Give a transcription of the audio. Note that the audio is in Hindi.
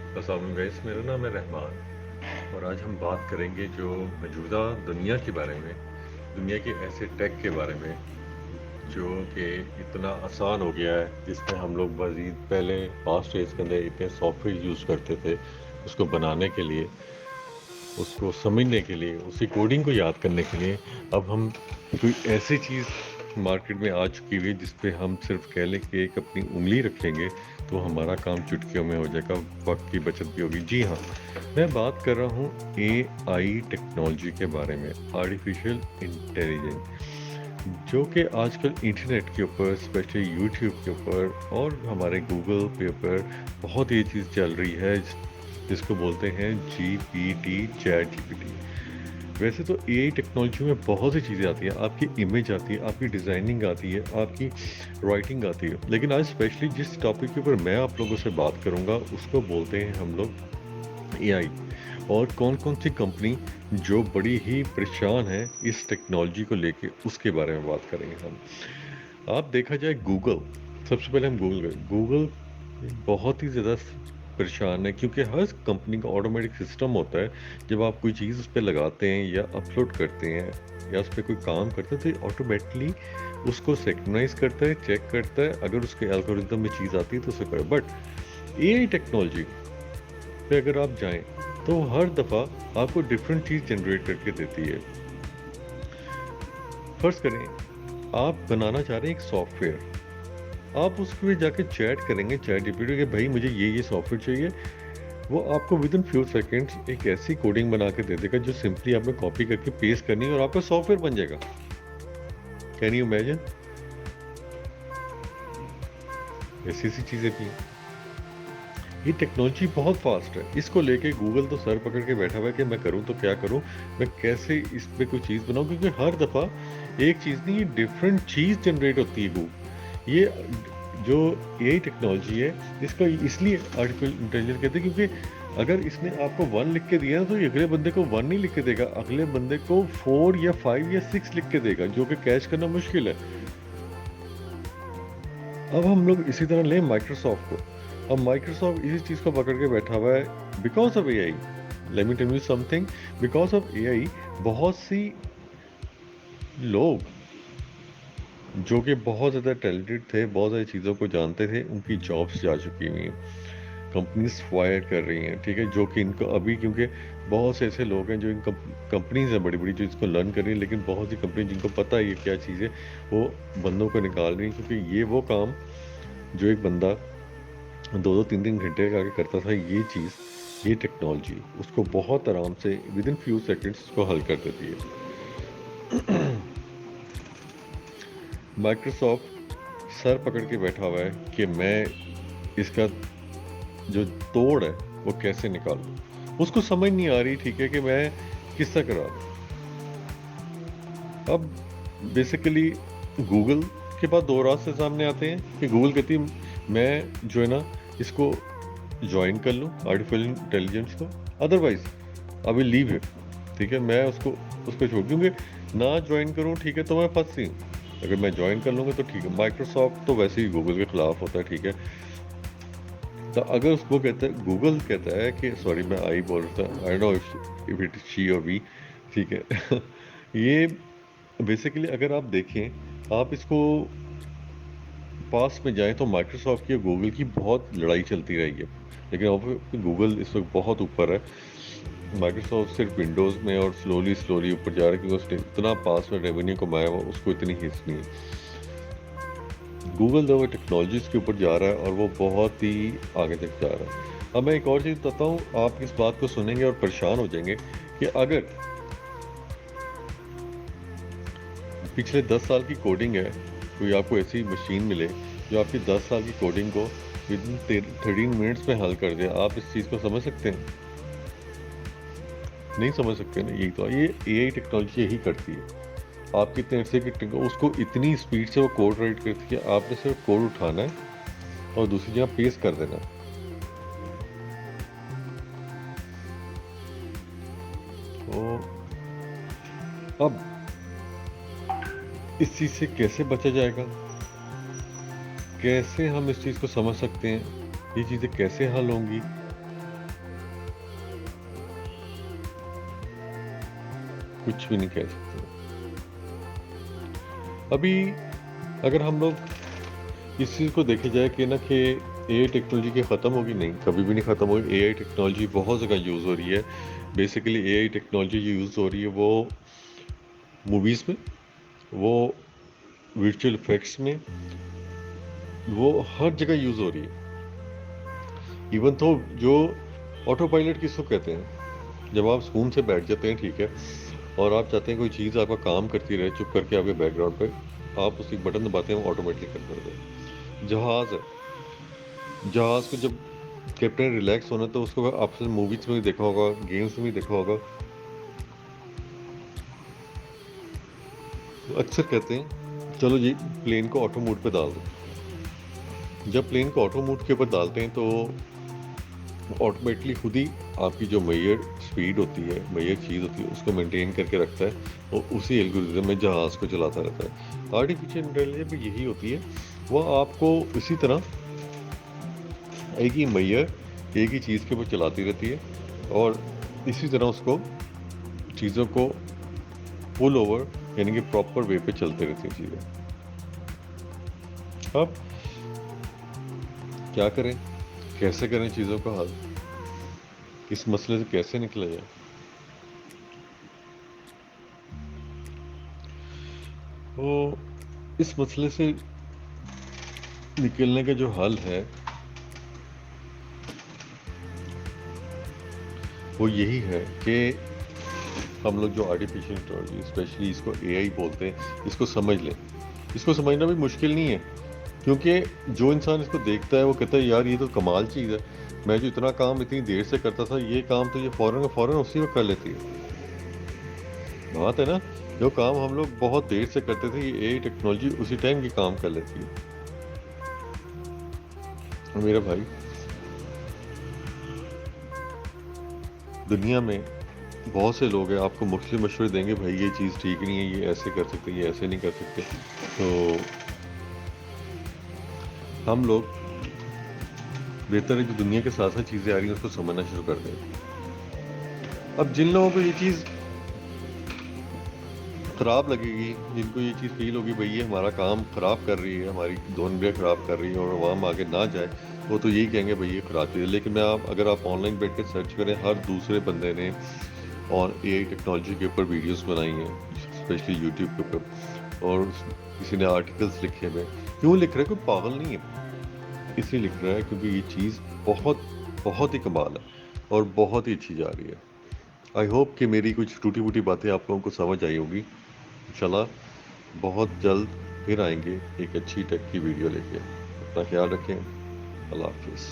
अस्सलाम वालेकुम गाइस, मेरा नाम है रहमान और आज हम बात करेंगे जो मौजूदा दुनिया के बारे में, दुनिया के ऐसे टेक के बारे में जो कि इतना आसान हो गया है, जिसमें हम लोग मज़ीद पहले पास्ट डेज के अंदर इतने सॉफ्टवेयर यूज़ करते थे उसको बनाने के लिए, उसको समझने के लिए, उसकी कोडिंग को याद करने के लिए। अब हम कोई ऐसी चीज़ मार्केट में आ चुकी हुई है जिस पे हम सिर्फ कह लें कि एक अपनी उंगली रखेंगे तो हमारा काम चुटकियों में हो जाएगा, वक्त की बचत भी होगी। जी हाँ, मैं बात कर रहा हूँ एआई टेक्नोलॉजी के बारे में, आर्टिफिशियल इंटेलिजेंस, जो कि आजकल इंटरनेट के ऊपर, स्पेशली यूट्यूब के ऊपर और हमारे गूगल पे ऊपर बहुत ये चीज़ चल रही है, जिसको बोलते हैं जीपीटी, चैट जीपीटी। वैसे तो एआई टेक्नोलॉजी में बहुत सी चीज़ें आती हैं, आपकी इमेज आती है, आपकी डिज़ाइनिंग आती है, आपकी राइटिंग आती है, लेकिन आज स्पेशली जिस टॉपिक के ऊपर मैं आप लोगों से बात करूंगा उसको बोलते हैं हम लोग एआई। और कौन कौन सी कंपनी जो बड़ी ही परेशान है इस टेक्नोलॉजी को लेके, उसके बारे में बात करेंगे हम। आप देखा जाए गूगल, सबसे पहले हम गूगल बहुत ही ज़्यादा परेशान है, क्योंकि हर कंपनी का ऑटोमेटिक सिस्टम होता है। जब आप कोई चीज़ उस पर लगाते हैं या अपलोड करते हैं या उस पर कोई काम करते हैं तो ऑटोमेटिकली उसको सिंक्रोनाइज करता है, चेक करता है, अगर उसके एल्गोरिथम में चीज़ आती है तो उसे करे। बट एआई टेक्नोलॉजी पे अगर आप जाएं तो हर दफ़ा आपको डिफरेंट चीज़ जनरेट करके देती है। फर्ज करें आप बनाना चाह रहे हैं एक सॉफ्टवेयर, आप उसमें जाके चैट करेंगे चैट जीपीटी के, भाई मुझे ये सॉफ्टवेयर चाहिए। वो आपको विद इन फ्यू सेकेंड्स एक ऐसी कोडिंग बना के दे देगा जो सिंपली आपने कॉपी करके पेस्ट करनी है और आपका सॉफ्टवेयर बन जाएगा। Can you imagine? ऐसी ऐसी चीज़ें भी हैं। ये टेक्नोलॉजी बहुत फास्ट है, इसको लेके गूगल तो सर पकड़ के बैठा हुआ है कि मैं करूं तो क्या करूं, मैं कैसे इस पे कोई चीज़ बनाऊं, क्योंकि हर दफ़ा एक चीज़ नहीं, ये डिफरेंट चीज़ जनरेट होती है। ये जो एआई टेक्नोलॉजी है इसका इसलिए आर्टिफिशियल इंटेलिजेंस कहते हैं, क्योंकि अगर इसने आपको 1 लिख के दिया ना तो ये अगले बंदे को 1 नहीं लिख के देगा, अगले बंदे को 4 या 5 या 6 लिख के देगा, जो कि कैच करना मुश्किल है। अब हम लोग इसी तरह लें माइक्रोसॉफ्ट को। अब माइक्रोसॉफ्ट इसी चीज़ को पकड़ के बैठा हुआ है because of AI. Let me tell you something, because of AI बहुत सी लोग जो कि बहुत ज़्यादा टैलेंटेड थे, बहुत सारी चीज़ों को जानते थे, उनकी जॉब्स जा चुकी हुई हैं, कंपनीज फायर कर रही हैं, ठीक है, जो कि इनको अभी, क्योंकि बहुत से ऐसे लोग हैं जो इन कंपनीज हैं बड़ी बड़ी जो इसको लर्न कर रही हैं, लेकिन बहुत सी कंपनी जिनको पता है ये क्या चीज़ है, वो बंदों को निकाल रही हैं, क्योंकि ये वो काम जो एक बंदा 2-2 3-3 घंटे का आगे करता था, ये चीज़, ये टेक्नोलॉजी उसको बहुत आराम से विद इन फ्यू सेकेंड्स उसको हल कर देती है। माइक्रोसॉफ्ट सर पकड़ के बैठा हुआ है कि मैं इसका जो तोड़ है वो कैसे निकालूं। उसको समझ नहीं आ रही, ठीक है, कि मैं किस तरह करा दूं। अब बेसिकली गूगल के पास दो रास्ते सामने आते हैं कि गूगल कहती है मैं जो है ना इसको ज्वाइन कर लूँ आर्टिफिशियल इंटेलिजेंस को, अदरवाइज अभी लीव है, ठीक है, मैं उसको उसको छोड़ दूँगी। ना ज्वाइन करूँ, ठीक है, तो मैं फंसी हूँ। अगर मैं ज्वाइन कर लूँगा तो ठीक है, माइक्रोसॉफ्ट तो वैसे ही गूगल के खिलाफ होता है, ठीक है। तो अगर उसको कहता है, गूगल कहता है कि सॉरी मैं आई बोल रहा था, I know if it she और वी, ठीक है। ये बेसिकली अगर आप देखें, आप इसको पास में जाएं तो माइक्रोसॉफ्ट की और गूगल की बहुत लड़ाई चलती रही है, लेकिन अब गूगल इस वक्त बहुत ऊपर है। माइक्रोसॉफ्ट सिर्फ विंडोज़ में और स्लोली स्लोली ऊपर जा रहा है, क्योंकि उसने इतना पास में रेवेन्यू कमाया हुआ, उसको इतनी हिस्स नहीं है। गूगल जो टेक्नोलॉजीज के ऊपर जा रहा है और वो बहुत ही आगे तक जा रहा है। अब मैं एक और चीज़ बताता हूँ, आप इस बात को सुनेंगे और परेशान हो जाएंगे कि अगर पिछले 10 साल की कोडिंग है, कोई आपको ऐसी मशीन मिले जो आपकी 10 साल की कोडिंग को विद इन 13 मिनट्स में हल कर दे, आप इस चीज़ को समझ सकते हैं? नहीं समझ सकते ना, यही तो ये एआई टेक्नोलॉजी यही करती है। आपकी इतने से कि उसको इतनी स्पीड से वो कोड राइट करती है, आपने सिर्फ कोड उठाना है और दूसरी जगह पेस्ट कर देना। तो अब इस चीज़ से कैसे बचा जाएगा, कैसे हम इस चीज़ को समझ सकते हैं, ये चीज़ें कैसे हल होंगी, कुछ भी नहीं कह सकते। अभी अगर हम लोग इस चीज़ को देखे जाए कि ना कि एआई टेक्नोलॉजी की ख़त्म होगी, नहीं, कभी भी नहीं ख़त्म होगी। एआई टेक्नोलॉजी बहुत जगह यूज़ हो रही है। बेसिकली एआई टेक्नोलॉजी जो यूज़ हो रही है वो मूवीज़ में, वो वर्चुअल इफेक्ट्स में, वो हर जगह यूज़ हो रही है। इवन तो जो ऑटो पायलट किसको कहते हैं, जब आप सुकून से बैठ जाते हैं, ठीक है, और आप चाहते हैं कोई चीज़ आपका काम करती रहे चुप करके आपके बैकग्राउंड पे, आप उसकी बटन दबाते हैं, वो ऑटोमेटिकली कर देते हैं। जहाज़ है, जहाज़ को जब कैप्टन रिलैक्स होना तो उसको आपने मूवीज में भी देखा होगा, गेम्स में भी देखा होगा, तो अक्सर कहते हैं चलो जी प्लेन को ऑटो मोड पे डाल दो। जब प्लेन को ऑटो मोड के ऊपर डालते हैं तो ऑटोमेटिकली खुद ही आपकी जो मेजर स्पीड होती है, मेजर चीज़ होती है, उसको मेंटेन करके रखता है और उसी एल्गोरिथम में जहाज़ को चलाता रहता है। आर्टिफिशियल इंटेलिजेंस भी यही होती है, वह आपको इसी तरह एक ही मेजर एक ही चीज़ के ऊपर चलाती रहती है और इसी तरह उसको चीज़ों को फुल ओवर यानी कि प्रॉपर वे पे चलते रहती हैं चीज़ें। अब क्या करें, कैसे करें चीज़ों का हल, इस मसले से कैसे निकला जाए? तो इस मसले से निकलने का जो हल है वो यही है कि हम लोग जो आर्टिफिशियल इंटेलिजेंस, स्पेशली इसको एआई बोलते हैं, इसको समझ लें। इसको समझना भी मुश्किल नहीं है, क्योंकि जो इंसान इसको देखता है वो कहता है यार ये तो कमाल चीज़ है, मैं जो इतना काम इतनी देर से करता था, ये काम तो ये फ़ौरन फ़ौरन उसी वक्त कर लेती है। बात है ना, जो काम हम लोग बहुत देर से करते थे, ये एआई टेक्नोलॉजी उसी टाइम की काम कर लेती है। मेरे भाई, दुनिया में बहुत से लोग हैं आपको मुख्तलिफ मशवरे देंगे, भाई ये चीज़ ठीक नहीं है, ये ऐसे कर सकते, ये ऐसे नहीं कर सकते। तो हम लोग बेहतर है जो दुनिया के साथ साथ चीज़ें आ रही हैं उसको समझना शुरू कर दें। अब जिन लोगों को ये चीज़ ख़राब लगेगी, जिनको ये चीज़ फील होगी भाई ये हमारा काम ख़राब कर रही है, हमारी दोनों ख़राब कर रही है और वो हम आगे ना जाए, वो तो यही कहेंगे भाई ये ख़राब चीज़ है। लेकिन अगर आप ऑनलाइन बैठ के सर्च करें, हर दूसरे बंदे ने और एआई टेक्नोलॉजी के ऊपर वीडियोस बनाई हैं, स्पेशली यूट्यूब के ऊपर, और किसी ने आर्टिकल्स लिखे हुए। क्यों लिख रहा है? कोई पागल नहीं है, इसलिए लिख रहा है क्योंकि ये चीज़ बहुत बहुत ही कमाल है और बहुत ही अच्छी जा रही है। आई होप कि मेरी कुछ टूटी फूटी बातें आप लोगों को समझ आई होगी। इंशाल्लाह बहुत जल्द फिर आएंगे एक अच्छी टेक की वीडियो लेके। अपना ख्याल रखें। अल्लाह हाफिज़।